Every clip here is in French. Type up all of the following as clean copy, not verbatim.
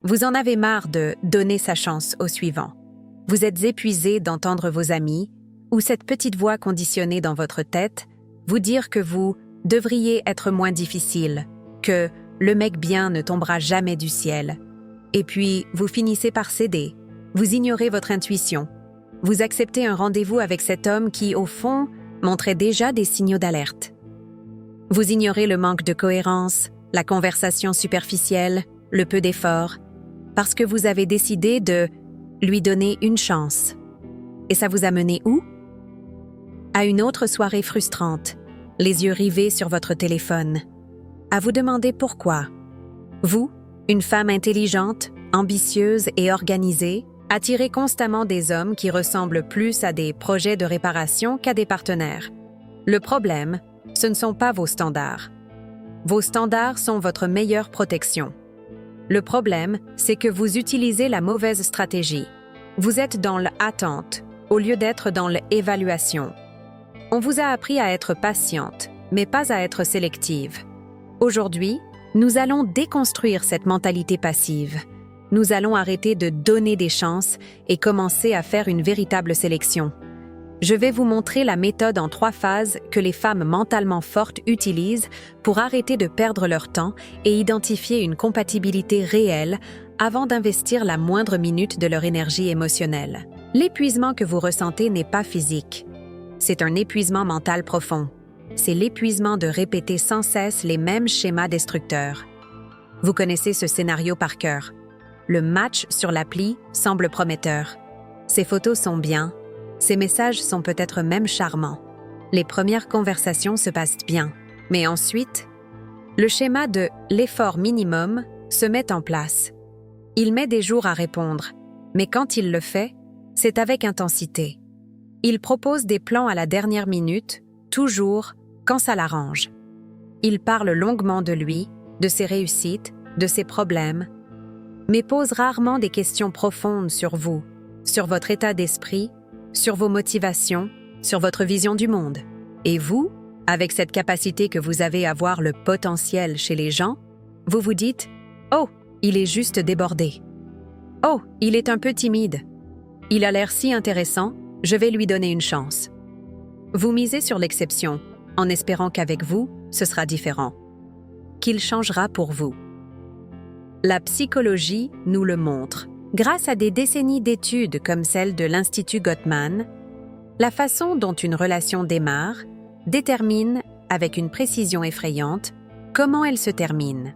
Vous en avez marre de donner sa chance au suivant. Vous êtes épuisé d'entendre vos amis ou cette petite voix conditionnée dans votre tête vous dire que vous devriez être moins difficile, que le mec bien ne tombera jamais du ciel. Et puis, vous finissez par céder. Vous ignorez votre intuition. Vous acceptez un rendez-vous avec cet homme qui, au fond, montrait déjà des signaux d'alerte. Vous ignorez le manque de cohérence, la conversation superficielle, le peu d'effort, parce que vous avez décidé de lui donner une chance. Et ça vous a mené où? À une autre soirée frustrante, les yeux rivés sur votre téléphone, à vous demander pourquoi. Vous, une femme intelligente, ambitieuse et organisée, attirez constamment des hommes qui ressemblent plus à des projets de réparation qu'à des partenaires. Le problème, ce ne sont pas vos standards. Vos standards sont votre meilleure protection. Le problème, c'est que vous utilisez la mauvaise stratégie. Vous êtes dans l'attente, au lieu d'être dans l'évaluation. On vous a appris à être patiente, mais pas à être sélective. Aujourd'hui, nous allons déconstruire cette mentalité passive. Nous allons arrêter de donner des chances et commencer à faire une véritable sélection. Je vais vous montrer la méthode en 3 phases que les femmes mentalement fortes utilisent pour arrêter de perdre leur temps et identifier une compatibilité réelle avant d'investir la moindre minute de leur énergie émotionnelle. L'épuisement que vous ressentez n'est pas physique. C'est un épuisement mental profond. C'est l'épuisement de répéter sans cesse les mêmes schémas destructeurs. Vous connaissez ce scénario par cœur. Le match sur l'appli semble prometteur. Ces photos sont bien. Ces messages sont peut-être même charmants. Les premières conversations se passent bien. Mais ensuite, le schéma de l'effort minimum se met en place. Il met des jours à répondre, mais quand il le fait, c'est avec intensité. Il propose des plans à la dernière minute, toujours quand ça l'arrange. Il parle longuement de lui, de ses réussites, de ses problèmes, mais pose rarement des questions profondes sur vous, sur votre état d'esprit, sur vos motivations, sur votre vision du monde. Et vous, avec cette capacité que vous avez à voir le potentiel chez les gens, vous vous dites « Oh, il est juste débordé. Oh, il est un peu timide. Il a l'air si intéressant, je vais lui donner une chance. » Vous misez sur l'exception, en espérant qu'avec vous, ce sera différent, qu'il changera pour vous. La psychologie nous le montre. Grâce à des décennies d'études comme celle de l'Institut Gottman, la façon dont une relation démarre détermine, avec une précision effrayante, comment elle se termine.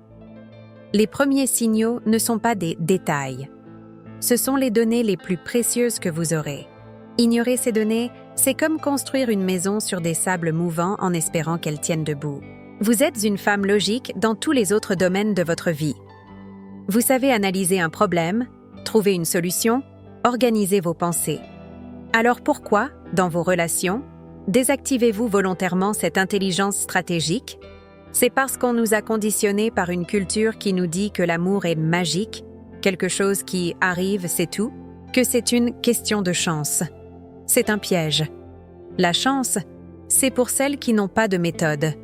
Les premiers signaux ne sont pas des détails. Ce sont les données les plus précieuses que vous aurez. Ignorer ces données, c'est comme construire une maison sur des sables mouvants en espérant qu'elle tienne debout. Vous êtes une femme logique dans tous les autres domaines de votre vie. Vous savez analyser un problème, trouver une solution, organiser vos pensées. Alors pourquoi, dans vos relations, désactivez-vous volontairement cette intelligence stratégique? C'est parce qu'on nous a conditionnés par une culture qui nous dit que l'amour est magique, quelque chose qui arrive, c'est tout, que c'est une question de chance. C'est un piège. La chance, c'est pour celles qui n'ont pas de méthode.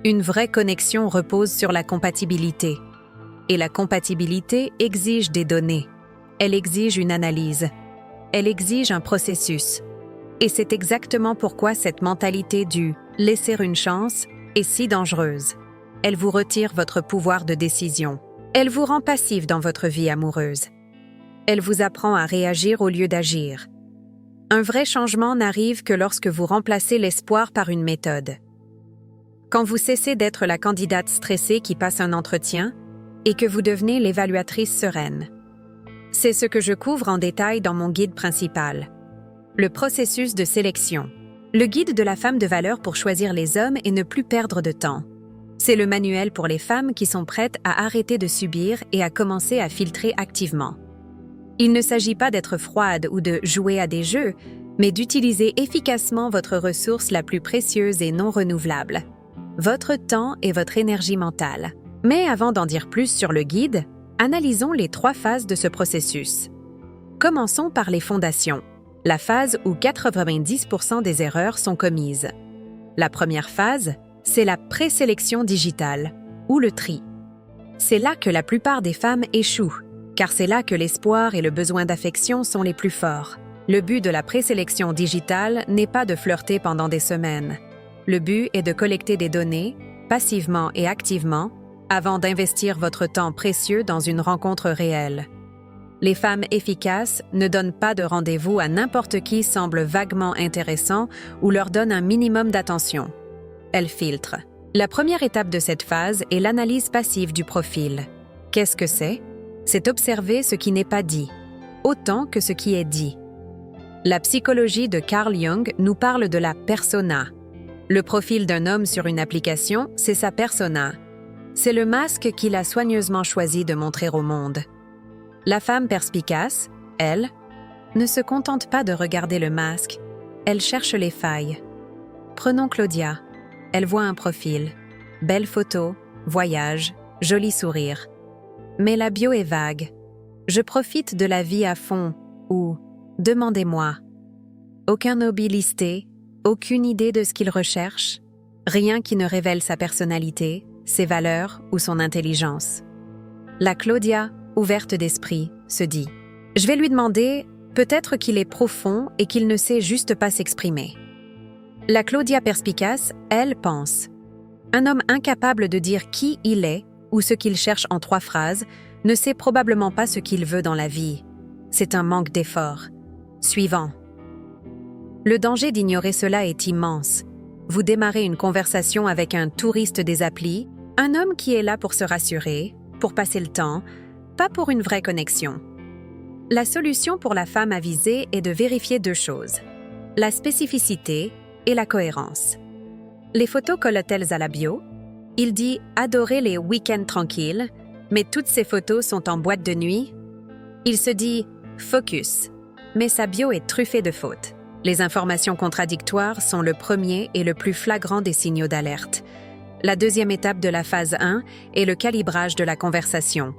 Une vraie connexion repose sur la compatibilité. Et la compatibilité exige des données. Elle exige une analyse. Elle exige un processus. Et c'est exactement pourquoi cette mentalité du « laisser une chance » est si dangereuse. Elle vous retire votre pouvoir de décision. Elle vous rend passif dans votre vie amoureuse. Elle vous apprend à réagir au lieu d'agir. Un vrai changement n'arrive que lorsque vous remplacez l'espoir par une méthode. Quand vous cessez d'être la candidate stressée qui passe un entretien et que vous devenez l'évaluatrice sereine. C'est ce que je couvre en détail dans mon guide principal. Le processus de sélection. Le guide de la femme de valeur pour choisir les hommes et ne plus perdre de temps. C'est le manuel pour les femmes qui sont prêtes à arrêter de subir et à commencer à filtrer activement. Il ne s'agit pas d'être froide ou de jouer à des jeux, mais d'utiliser efficacement votre ressource la plus précieuse et non renouvelable, votre temps et votre énergie mentale. Mais avant d'en dire plus sur le guide, analysons les 3 phases de ce processus. Commençons par les fondations, la phase où 90% des erreurs sont commises. La première phase, c'est la présélection digitale, ou le tri. C'est là que la plupart des femmes échouent, car c'est là que l'espoir et le besoin d'affection sont les plus forts. Le but de la présélection digitale n'est pas de flirter pendant des semaines. Le but est de collecter des données, passivement et activement, avant d'investir votre temps précieux dans une rencontre réelle. Les femmes efficaces ne donnent pas de rendez-vous à n'importe qui semble vaguement intéressant ou leur donnent un minimum d'attention. Elles filtrent. La première étape de cette phase est l'analyse passive du profil. Qu'est-ce que c'est? C'est observer ce qui n'est pas dit, autant que ce qui est dit. La psychologie de Carl Jung nous parle de la persona. Le profil d'un homme sur une application, c'est sa persona. C'est le masque qu'il a soigneusement choisi de montrer au monde. La femme perspicace, elle, ne se contente pas de regarder le masque, elle cherche les failles. Prenons Claudia. Elle voit un profil. Belle photo, voyage, joli sourire. Mais la bio est vague. Je profite de la vie à fond ou demandez-moi. Aucun hobby listé, aucune idée de ce qu'il recherche, rien qui ne révèle sa personnalité, ses valeurs ou son intelligence. La Claudia, ouverte d'esprit, se dit « Je vais lui demander, peut-être qu'il est profond et qu'il ne sait juste pas s'exprimer. » La Claudia perspicace, elle, pense « Un homme incapable de dire qui il est ou ce qu'il cherche en 3 phrases ne sait probablement pas ce qu'il veut dans la vie. C'est un manque d'effort. » Suivant. Le danger d'ignorer cela est immense. Vous démarrez une conversation avec un touriste des applis, un homme qui est là pour se rassurer, pour passer le temps, pas pour une vraie connexion. La solution pour la femme avisée est de vérifier 2 choses. La spécificité et la cohérence. Les photos collent-elles à la bio? Il dit adorer les week-ends tranquilles, mais toutes ces photos sont en boîte de nuit. Il se dit focus, mais sa bio est truffée de fautes. Les informations contradictoires sont le premier et le plus flagrant des signaux d'alerte. La deuxième étape de la phase 1 est le calibrage de la conversation.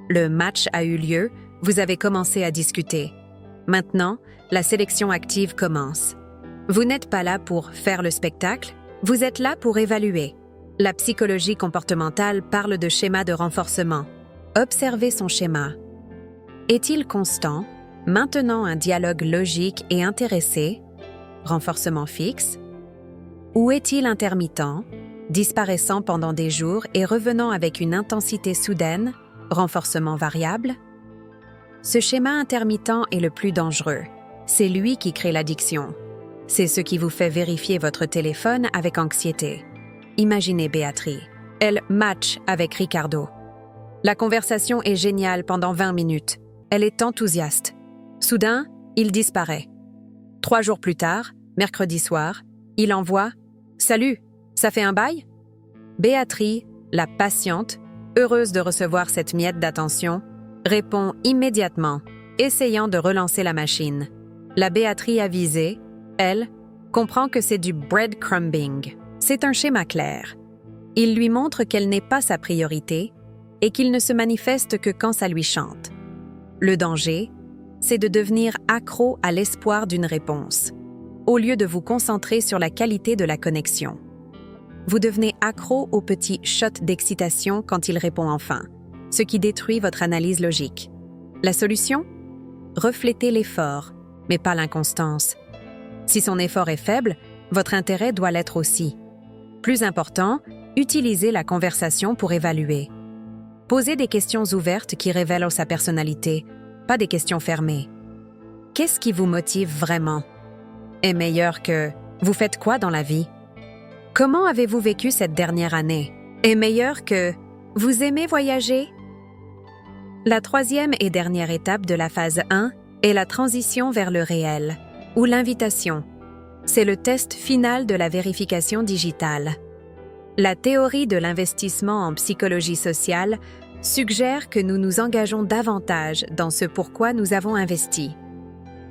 Le match a eu lieu, vous avez commencé à discuter. Maintenant, la sélection active commence. Vous n'êtes pas là pour faire le spectacle, vous êtes là pour évaluer. La psychologie comportementale parle de schéma de renforcement. Observez son schéma. Est-il constant, maintenant un dialogue logique et intéressé, renforcement fixe? Ou est-il intermittent, disparaissant pendant des jours et revenant avec une intensité soudaine, renforcement variable? Ce schéma intermittent est le plus dangereux. C'est lui qui crée l'addiction. C'est ce qui vous fait vérifier votre téléphone avec anxiété. Imaginez Béatrice. Elle match avec Ricardo. La conversation est géniale pendant 20 minutes. Elle est enthousiaste. Soudain, il disparaît. 3 jours plus tard, mercredi soir, il envoie « Salut, ça fait un bail ?» Béatrice, la patiente, heureuse de recevoir cette miette d'attention, répond immédiatement, essayant de relancer la machine. La Béatrice avisée, elle, comprend que c'est du breadcrumbing. C'est un schéma clair. Il lui montre qu'elle n'est pas sa priorité et qu'il ne se manifeste que quand ça lui chante. Le danger, c'est de devenir accro à l'espoir d'une réponse, au lieu de vous concentrer sur la qualité de la connexion. Vous devenez accro au petit shot d'excitation quand il répond enfin, ce qui détruit votre analyse logique. La solution? Reflétez l'effort, mais pas l'inconstance. Si son effort est faible, votre intérêt doit l'être aussi. Plus important, utilisez la conversation pour évaluer. Posez des questions ouvertes qui révèlent sa personnalité, pas des questions fermées. Qu'est-ce qui vous motive vraiment? Est meilleur que « Vous faites quoi dans la vie? » Comment avez-vous vécu cette dernière année? Est meilleur que « Vous aimez voyager? » La troisième et dernière étape de la phase 1 est la transition vers le réel, ou l'invitation. C'est le test final de la vérification digitale. La théorie de l'investissement en psychologie sociale suggère que nous nous engageons davantage dans ce pourquoi nous avons investi.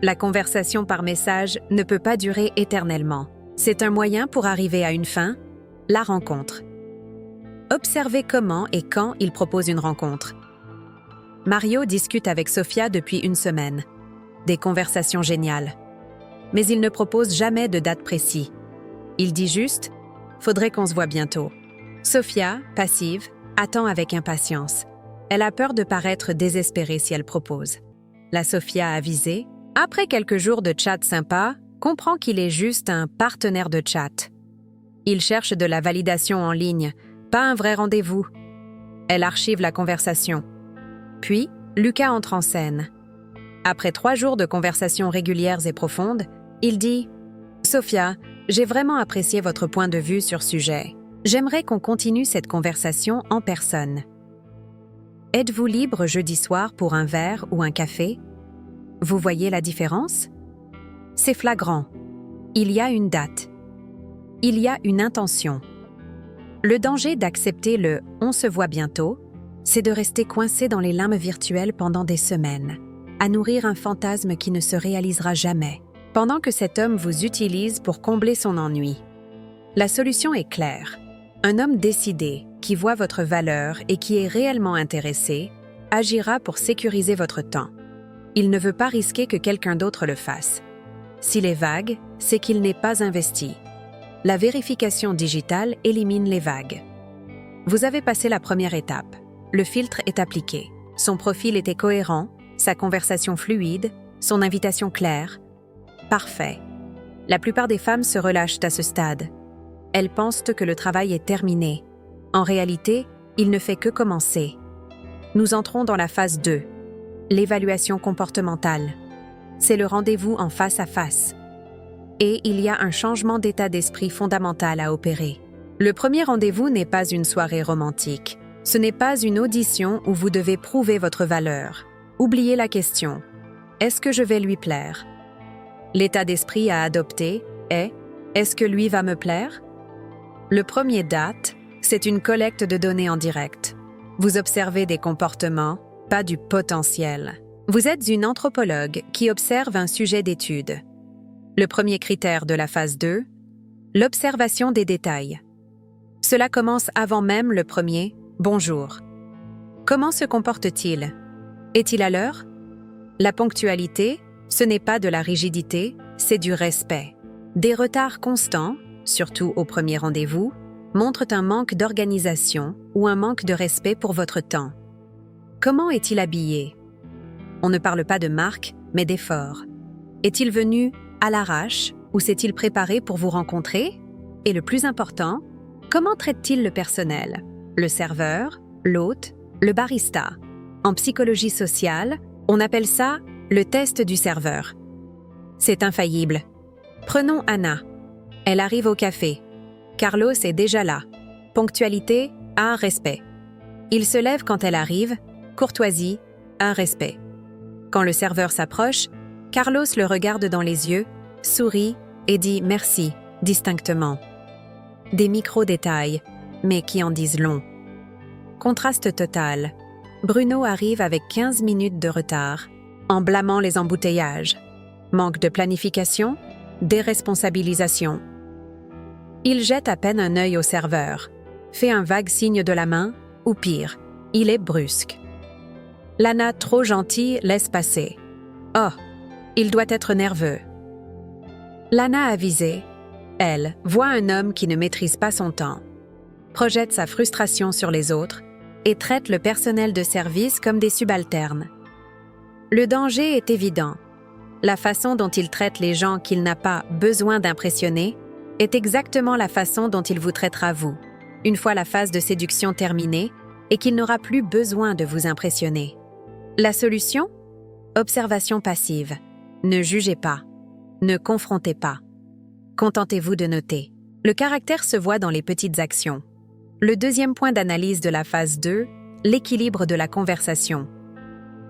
La conversation par message ne peut pas durer éternellement. C'est un moyen pour arriver à une fin, la rencontre. Observez comment et quand il propose une rencontre. Mario discute avec Sofia depuis 1 semaine. Des conversations géniales. Mais il ne propose jamais de date précise. Il dit juste « Faudrait qu'on se voit bientôt ». Sofia, passive, attend avec impatience. Elle a peur de paraître désespérée si elle propose. La Sophia avisée, après quelques jours de chat sympa, comprend qu'il est juste un partenaire de chat. Il cherche de la validation en ligne, pas un vrai rendez-vous. Elle archive la conversation. Puis, Lucas entre en scène. Après 3 jours de conversations régulières et profondes, il dit « Sophia, j'ai vraiment apprécié votre point de vue sur sujet. J'aimerais qu'on continue cette conversation en personne. Êtes-vous libre jeudi soir pour un verre ou un café? Vous voyez la différence? C'est flagrant. Il y a une date. Il y a une intention. Le danger d'accepter le « on se voit bientôt », c'est de rester coincé dans les limbes virtuelles pendant des semaines, à nourrir un fantasme qui ne se réalisera jamais, pendant que cet homme vous utilise pour combler son ennui. La solution est claire. Un homme décidé, qui voit votre valeur et qui est réellement intéressé, agira pour sécuriser votre temps. Il ne veut pas risquer que quelqu'un d'autre le fasse. S'il est vague, c'est qu'il n'est pas investi. La vérification digitale élimine les vagues. Vous avez passé la première étape. Le filtre est appliqué. Son profil était cohérent, sa conversation fluide, son invitation claire. Parfait. La plupart des femmes se relâchent à ce stade. Elles pensent que le travail est terminé. En réalité, il ne fait que commencer. Nous entrons dans la phase 2, l'évaluation comportementale. C'est le rendez-vous en face à face. Et il y a un changement d'état d'esprit fondamental à opérer. Le premier rendez-vous n'est pas une soirée romantique. Ce n'est pas une audition où vous devez prouver votre valeur. Oubliez la question. Est-ce que je vais lui plaire? L'état d'esprit à adopter est « Est-ce que lui va me plaire ?» Le premier date, c'est une collecte de données en direct. Vous observez des comportements, pas du potentiel. Vous êtes une anthropologue qui observe un sujet d'étude. Le premier critère de la phase 2, l'observation des détails. Cela commence avant même le premier « bonjour ». Comment se comporte-t-il? Est-il à l'heure? La ponctualité, ce n'est pas de la rigidité, c'est du respect. Des retards constants, surtout au premier rendez-vous, montrent un manque d'organisation ou un manque de respect pour votre temps. Comment est-il habillé? On ne parle pas de marque, mais d'effort. Est-il venu à l'arrache ou s'est-il préparé pour vous rencontrer? Et le plus important, comment traite-t-il le personnel? Le serveur, l'hôte, le barista? En psychologie sociale, on appelle ça le test du serveur. C'est infaillible. Prenons Anna. Elle arrive au café. Carlos est déjà là. Ponctualité, un respect. Il se lève quand elle arrive. Courtoisie, un respect. Quand le serveur s'approche, Carlos le regarde dans les yeux, sourit et dit merci, distinctement. Des micro-détails, mais qui en disent long. Contraste total. Bruno arrive avec 15 minutes de retard, en blâmant les embouteillages. Manque de planification, déresponsabilisation. Il jette à peine un œil au serveur, fait un vague signe de la main, ou pire, il est brusque. Lana, trop gentille, laisse passer. Oh, il doit être nerveux. Lana avisée, elle, voit un homme qui ne maîtrise pas son temps, projette sa frustration sur les autres et traite le personnel de service comme des subalternes. Le danger est évident. La façon dont il traite les gens qu'il n'a pas besoin d'impressionner est exactement la façon dont il vous traitera vous, une fois la phase de séduction terminée et qu'il n'aura plus besoin de vous impressionner. La solution? Observation passive. Ne jugez pas. Ne confrontez pas. Contentez-vous de noter. Le caractère se voit dans les petites actions. Le deuxième point d'analyse de la phase 2, l'équilibre de la conversation.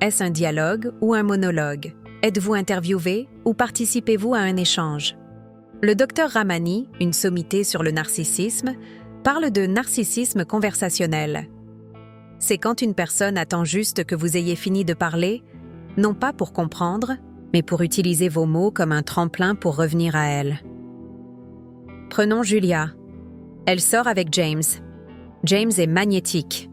Est-ce un dialogue ou un monologue? Êtes-vous interviewé ou participez-vous à un échange? Le docteur Ramani, une sommité sur le narcissisme, parle de narcissisme conversationnel. C'est quand une personne attend juste que vous ayez fini de parler, non pas pour comprendre, mais pour utiliser vos mots comme un tremplin pour revenir à elle. Prenons Julia. Elle sort avec James. James est magnétique.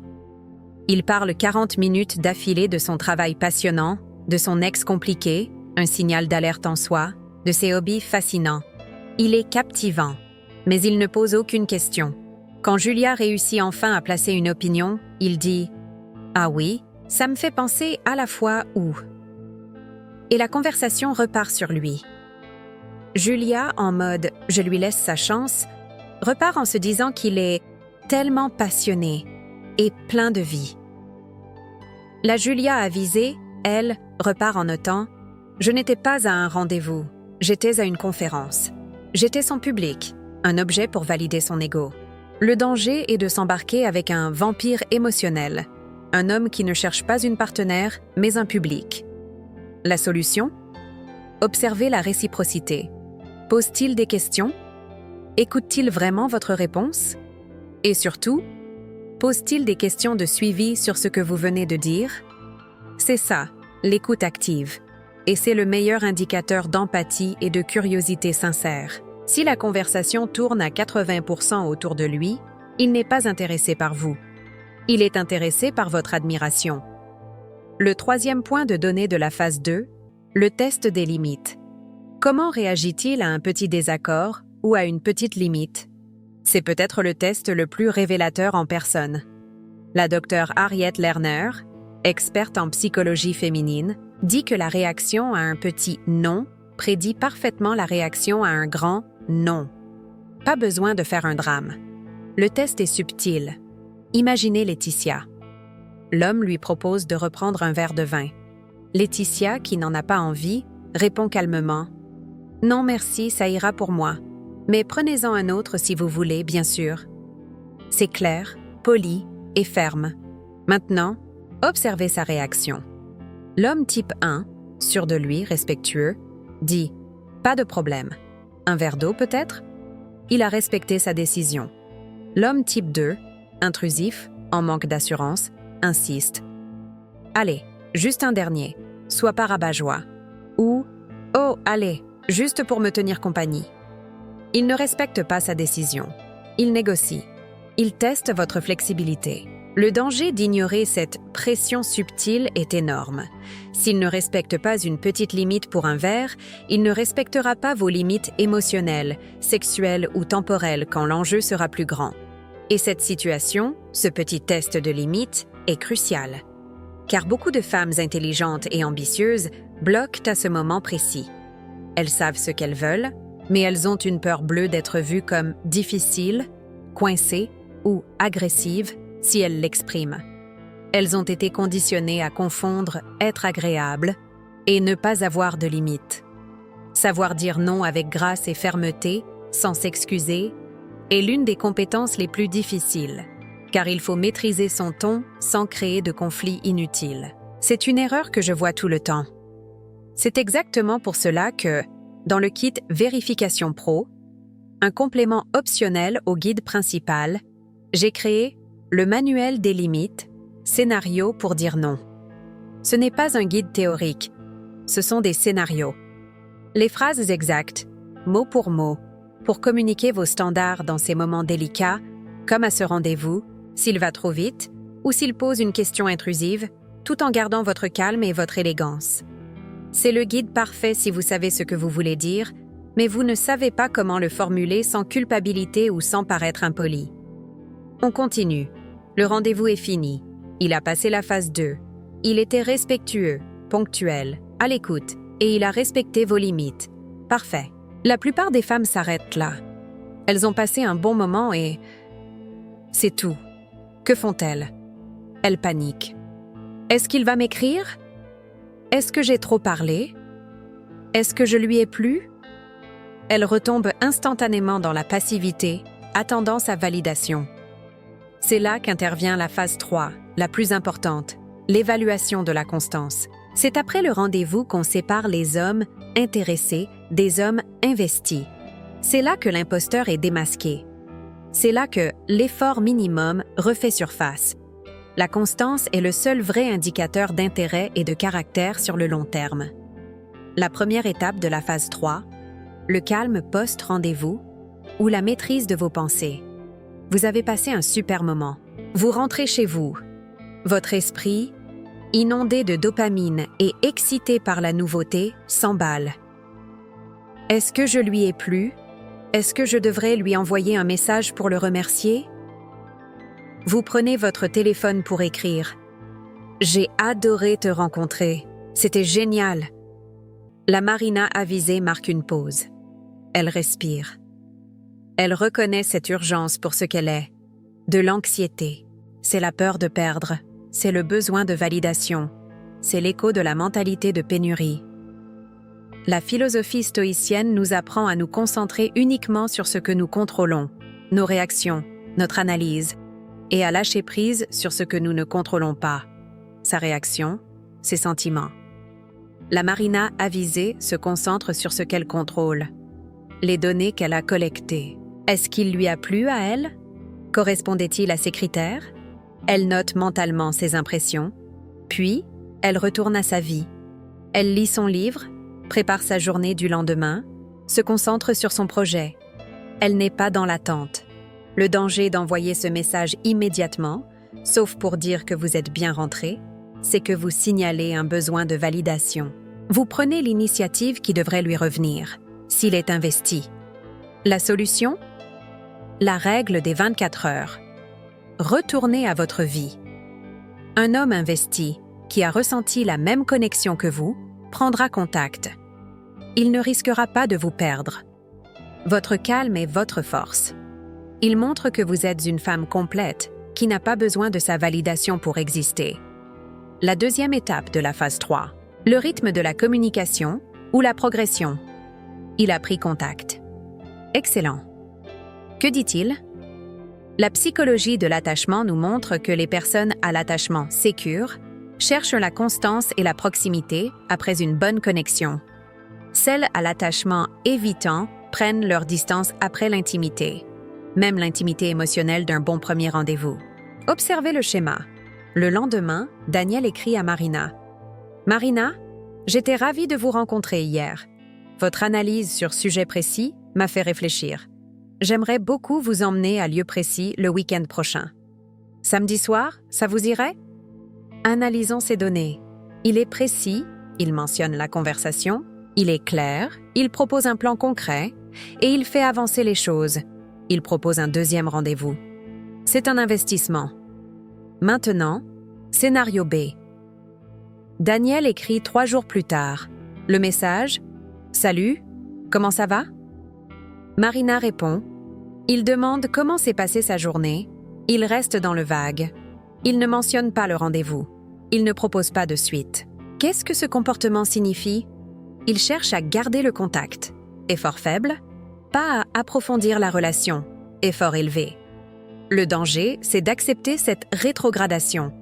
Il parle 40 minutes d'affilée de son travail passionnant, de son ex compliqué, un signal d'alerte en soi, de ses hobbies fascinants. Il est captivant, mais il ne pose aucune question. Quand Julia réussit enfin à placer une opinion, il dit « Ah oui, ça me fait penser à la fois où. Et la conversation repart sur lui. Julia, en mode « je lui laisse sa chance », repart en se disant qu'il est tellement passionné et plein de vie. La Julia avisée, elle, repart en notant « je n'étais pas à un rendez-vous, j'étais à une conférence. J'étais son public, un objet pour valider son ego. Le danger est de s'embarquer avec un vampire émotionnel, un homme qui ne cherche pas une partenaire, mais un public. La solution ? Observez la réciprocité. Pose-t-il des questions ? Écoute-t-il vraiment votre réponse ? Et surtout, pose-t-il des questions de suivi sur ce que vous venez de dire ? C'est ça, l'écoute active. Et c'est le meilleur indicateur d'empathie et de curiosité sincère. Si la conversation tourne à 80% autour de lui, il n'est pas intéressé par vous. Il est intéressé par votre admiration. Le troisième point de données de la phase 2, le test des limites. Comment réagit-il à un petit désaccord ou à une petite limite ? C'est peut-être le test le plus révélateur en personne. La docteure Harriet Lerner, experte en psychologie féminine, dit que la réaction à un petit « non » prédit parfaitement la réaction à un grand « non ». Pas besoin de faire un drame. Le test est subtil. Imaginez Laetitia. L'homme lui propose de reprendre un verre de vin. Laetitia, qui n'en a pas envie, répond calmement « Non merci, ça ira pour moi. Mais prenez-en un autre si vous voulez, bien sûr. » C'est clair, poli et ferme. Maintenant, observez sa réaction. L'homme type 1, sûr de lui, respectueux, dit « Pas de problème. Un verre d'eau peut-être ?» Il a respecté sa décision. L'homme type 2, intrusif, en manque d'assurance, insiste. « Allez, juste un dernier, sois pas rabat-joie. » Ou « Oh, allez, juste pour me tenir compagnie. » Il ne respecte pas sa décision. Il négocie. Il teste votre flexibilité. Le danger d'ignorer cette pression subtile est énorme. S'il ne respecte pas une petite limite pour un verre, il ne respectera pas vos limites émotionnelles, sexuelles ou temporelles quand l'enjeu sera plus grand. Et cette situation, ce petit test de limite, est crucial. Car beaucoup de femmes intelligentes et ambitieuses bloquent à ce moment précis. Elles savent ce qu'elles veulent, mais elles ont une peur bleue d'être vues comme difficiles, coincées ou agressives si elles l'expriment. Elles ont été conditionnées à confondre être agréable et ne pas avoir de limites. Savoir dire non avec grâce et fermeté, sans s'excuser, est l'une des compétences les plus difficiles, car il faut maîtriser son ton sans créer de conflits inutiles. C'est une erreur que je vois tout le temps. C'est exactement pour cela que, dans le kit Vérification Pro, un complément optionnel au guide principal, j'ai créé le manuel des limites, scénario pour dire non. Ce n'est pas un guide théorique, ce sont des scénarios. Les phrases exactes, mot, pour communiquer vos standards dans ces moments délicats, comme à ce rendez-vous, s'il va trop vite ou s'il pose une question intrusive, tout en gardant votre calme et votre élégance. C'est le guide parfait si vous savez ce que vous voulez dire, mais vous ne savez pas comment le formuler sans culpabilité ou sans paraître impoli. On continue. Le rendez-vous est fini. Il a passé la phase 2. Il était respectueux, ponctuel, à l'écoute, et il a respecté vos limites. Parfait. La plupart des femmes s'arrêtent là. Elles ont passé un bon moment et... c'est tout. Que font-elles ? Elles paniquent. Est-ce qu'il va m'écrire ? Est-ce que j'ai trop parlé ? Est-ce que je lui ai plu ? Elles retombent instantanément dans la passivité, attendant sa validation. C'est là qu'intervient la phase 3, la plus importante, l'évaluation de la constance. C'est après le rendez-vous qu'on sépare les hommes intéressés des hommes investis. C'est là que l'imposteur est démasqué. C'est là que l'effort minimum refait surface. La constance est le seul vrai indicateur d'intérêt et de caractère sur le long terme. La première étape de la phase 3, le calme post-rendez-vous ou la maîtrise de vos pensées. Vous avez passé un super moment. Vous rentrez chez vous. Votre esprit, inondé de dopamine et excité par la nouveauté, s'emballe. Est-ce que je lui ai plu ? Est-ce que je devrais lui envoyer un message pour le remercier ? Vous prenez votre téléphone pour écrire. J'ai adoré te rencontrer. C'était génial. La Marina avisée marque une pause. Elle respire. Elle reconnaît cette urgence pour ce qu'elle est. De l'anxiété. C'est la peur de perdre. C'est le besoin de validation. C'est l'écho de la mentalité de pénurie. La philosophie stoïcienne nous apprend à nous concentrer uniquement sur ce que nous contrôlons, nos réactions, notre analyse, et à lâcher prise sur ce que nous ne contrôlons pas, sa réaction, ses sentiments. La Marina avisée se concentre sur ce qu'elle contrôle, les données qu'elle a collectées. Est-ce qu'il lui a plu à elle? Correspondait-il à ses critères? Elle note mentalement ses impressions, puis elle retourne à sa vie. Elle lit son livre, prépare sa journée du lendemain, se concentre sur son projet. Elle n'est pas dans l'attente. Le danger d'envoyer ce message immédiatement, sauf pour dire que vous êtes bien rentré, c'est que vous signalez un besoin de validation. Vous prenez l'initiative qui devrait lui revenir, s'il est investi. La solution? La règle des 24 heures. Retournez à votre vie. Un homme investi, qui a ressenti la même connexion que vous, prendra contact. Il ne risquera pas de vous perdre. Votre calme est votre force. Il montre que vous êtes une femme complète, qui n'a pas besoin de sa validation pour exister. La deuxième étape de la phase 3, le rythme de la communication ou la progression. Il a pris contact. Excellent. Que dit-il? La psychologie de l'attachement nous montre que les personnes à l'attachement sécure cherchent la constance et la proximité après une bonne connexion. Celles à l'attachement évitant prennent leur distance après l'intimité, même l'intimité émotionnelle d'un bon premier rendez-vous. Observez le schéma. Le lendemain, Daniel écrit à Marina. « Marina, j'étais ravie de vous rencontrer hier. Votre analyse sur sujet précis m'a fait réfléchir. J'aimerais beaucoup vous emmener à lieu précis le week-end prochain. Samedi soir, ça vous irait? » Analysons ces données. Il est précis, il mentionne la conversation, il est clair, il propose un plan concret et il fait avancer les choses. Il propose un deuxième rendez-vous. C'est un investissement. Maintenant, scénario B. Daniel écrit 3 jours plus tard. Le message « Salut, comment ça va ?» Marina répond. Il demande comment s'est passée sa journée. Il reste dans le vague. Il ne mentionne pas le rendez-vous. Il ne propose pas de suite. Qu'est-ce que ce comportement signifie? Il cherche à garder le contact. Effort faible, pas à approfondir la relation. Effort élevé. Le danger, c'est d'accepter cette rétrogradation.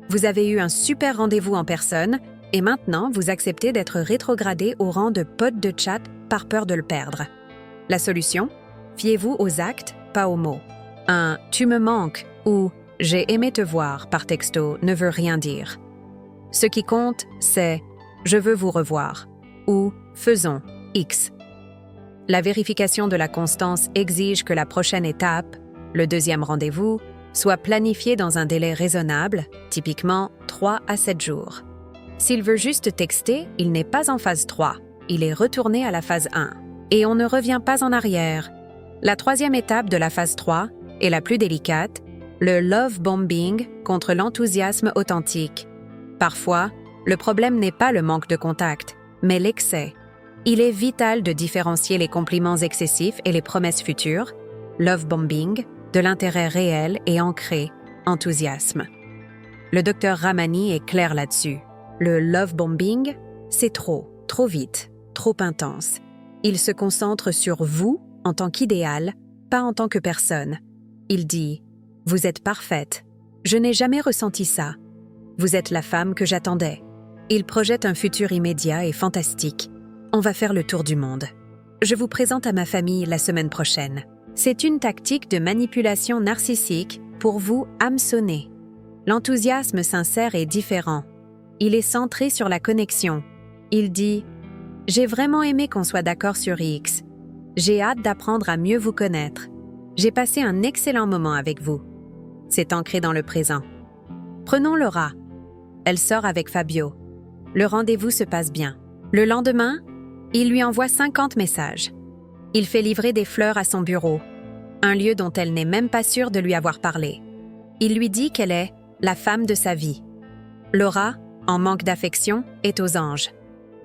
Vous avez eu un super rendez-vous en personne et maintenant vous acceptez d'être rétrogradé au rang de pote de chat par peur de le perdre. La solution? Fiez-vous aux actes, pas aux mots. Un « tu me manques » ou « j'ai aimé te voir » par texto ne veut rien dire. Ce qui compte, c'est « je veux vous revoir » ou « faisons X ». La vérification de la constance exige que la prochaine étape, le deuxième rendez-vous, soit planifiée dans un délai raisonnable, typiquement 3 à 7 jours. S'il veut juste texter, il n'est pas en phase 3, il est retourné à la phase 1. Et on ne revient pas en arrière. La troisième étape de la phase 3 est la plus délicate, le love bombing contre l'enthousiasme authentique. Parfois, le problème n'est pas le manque de contact, mais l'excès. Il est vital de différencier les compliments excessifs et les promesses futures, love bombing, de l'intérêt réel et ancré, enthousiasme. Le docteur Ramani est clair là-dessus. Le love bombing, c'est trop vite, trop intense. Il se concentre sur vous en tant qu'idéal, pas en tant que personne. Il dit « Vous êtes parfaite. Je n'ai jamais ressenti ça. Vous êtes la femme que j'attendais. » Il projette un futur immédiat et fantastique. On va faire le tour du monde. Je vous présente à ma famille la semaine prochaine. C'est une tactique de manipulation narcissique pour vous hameçonner. L'enthousiasme sincère est différent. Il est centré sur la connexion. Il dit « J'ai vraiment aimé qu'on soit d'accord sur X. J'ai hâte d'apprendre à mieux vous connaître. J'ai passé un excellent moment avec vous. » C'est ancré dans le présent. Prenons Laura. Elle sort avec Fabio. Le rendez-vous se passe bien. Le lendemain, il lui envoie 50 messages. Il fait livrer des fleurs à son bureau, un lieu dont elle n'est même pas sûre de lui avoir parlé. Il lui dit qu'elle est la femme de sa vie. Laura, en manque d'affection, est aux anges.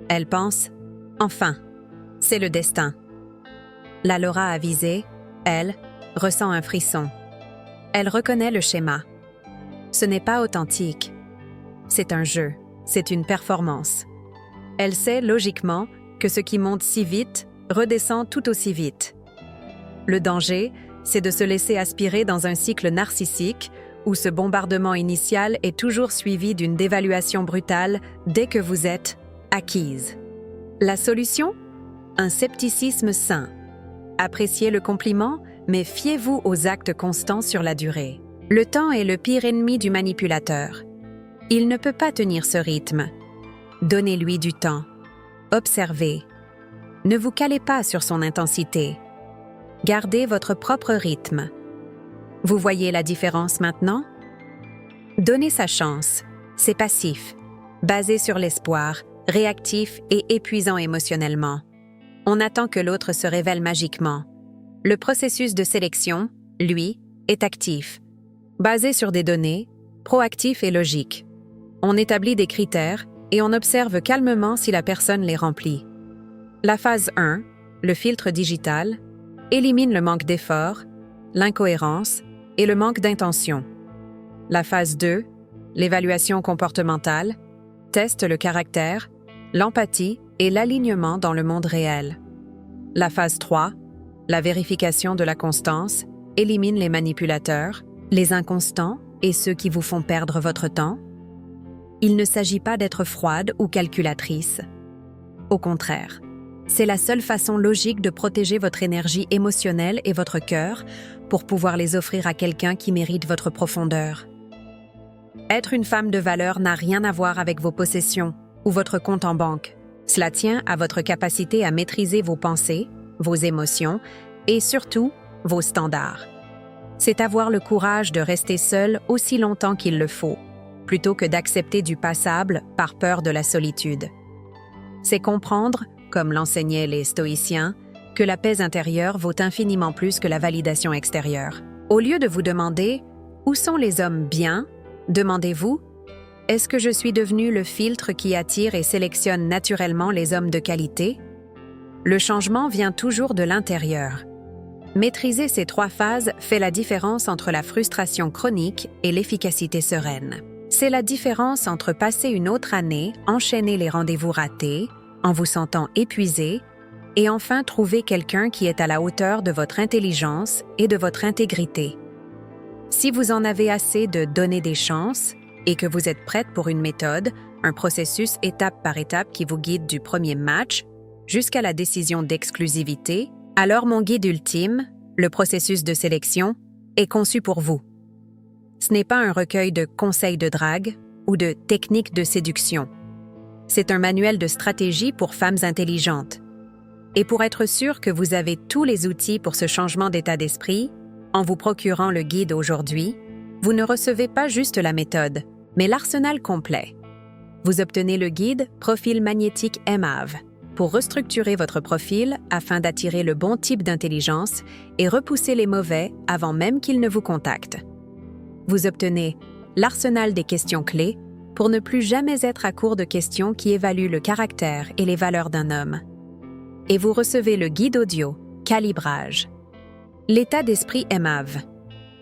Elle pense « Enfin, c'est le destin ». La Laura avisée, elle, ressent un frisson. Elle reconnaît le schéma. Ce n'est pas authentique. C'est un jeu, c'est une performance. Elle sait logiquement que ce qui monte si vite redescend tout aussi vite. Le danger, c'est de se laisser aspirer dans un cycle narcissique où ce bombardement initial est toujours suivi d'une dévaluation brutale dès que vous êtes acquise. La solution? Un scepticisme sain. Appréciez le compliment, mais fiez-vous aux actes constants sur la durée. Le temps est le pire ennemi du manipulateur. Il ne peut pas tenir ce rythme. Donnez-lui du temps. Observez. Ne vous calez pas sur son intensité. Gardez votre propre rythme. Vous voyez la différence maintenant? Donnez sa chance. C'est passif, basé sur l'espoir, réactif et épuisant émotionnellement. On attend que l'autre se révèle magiquement. Le processus de sélection, lui, est actif, basé sur des données, proactif et logique. On établit des critères et on observe calmement si la personne les remplit. La phase 1, le filtre digital, élimine le manque d'effort, l'incohérence et le manque d'intention. La phase 2, l'évaluation comportementale, teste le caractère, l'empathie et l'alignement dans le monde réel. La phase 3, la vérification de la constance, élimine les manipulateurs, les inconstants et ceux qui vous font perdre votre temps. Il ne s'agit pas d'être froide ou calculatrice. Au contraire, c'est la seule façon logique de protéger votre énergie émotionnelle et votre cœur pour pouvoir les offrir à quelqu'un qui mérite votre profondeur. Être une femme de valeur n'a rien à voir avec vos possessions ou votre compte en banque. Cela tient à votre capacité à maîtriser vos pensées, vos émotions et surtout vos standards. C'est avoir le courage de rester seul aussi longtemps qu'il le faut, plutôt que d'accepter du passable par peur de la solitude. C'est comprendre, comme l'enseignaient les stoïciens, que la paix intérieure vaut infiniment plus que la validation extérieure. Au lieu de vous demander « Où sont les hommes bien ?», demandez-vous « Est-ce que je suis devenu le filtre qui attire et sélectionne naturellement les hommes de qualité ?» Le changement vient toujours de l'intérieur. Maîtriser ces 3 phases fait la différence entre la frustration chronique et l'efficacité sereine. C'est la différence entre passer une autre année, enchaîner les rendez-vous ratés, en vous sentant épuisé, et enfin trouver quelqu'un qui est à la hauteur de votre intelligence et de votre intégrité. Si vous en avez assez de donner des chances et que vous êtes prête pour une méthode, un processus étape par étape qui vous guide du premier match jusqu'à la décision d'exclusivité, alors mon guide ultime, le processus de sélection, est conçu pour vous. Ce n'est pas un recueil de conseils de drague ou de techniques de séduction. C'est un manuel de stratégie pour femmes intelligentes. Et pour être sûr que vous avez tous les outils pour ce changement d'état d'esprit, en vous procurant le guide aujourd'hui, vous ne recevez pas juste la méthode, mais l'arsenal complet. Vous obtenez le guide Profil magnétique MAV pour restructurer votre profil afin d'attirer le bon type d'intelligence et repousser les mauvais avant même qu'ils ne vous contactent. Vous obtenez l'arsenal des questions clés pour ne plus jamais être à court de questions qui évaluent le caractère et les valeurs d'un homme. Et vous recevez le guide audio Calibrage. L'état d'esprit MAV.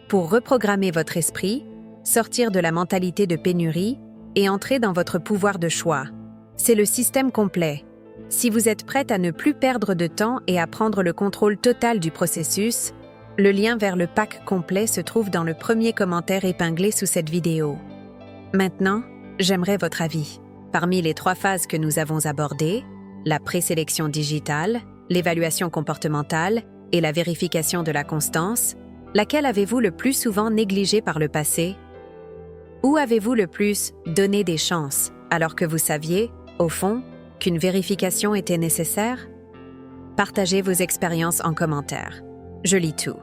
Pour reprogrammer votre esprit, sortir de la mentalité de pénurie et entrer dans votre pouvoir de choix. C'est le système complet. Si vous êtes prête à ne plus perdre de temps et à prendre le contrôle total du processus, le lien vers le pack complet se trouve dans le premier commentaire épinglé sous cette vidéo. Maintenant, j'aimerais votre avis. Parmi les 3 phases que nous avons abordées, la présélection digitale, l'évaluation comportementale et la vérification de la constance, laquelle avez-vous le plus souvent négligée par le passé? Où avez-vous le plus donné des chances, alors que vous saviez, au fond, qu'une vérification était nécessaire? Partagez vos expériences en commentaire. Je lis tout.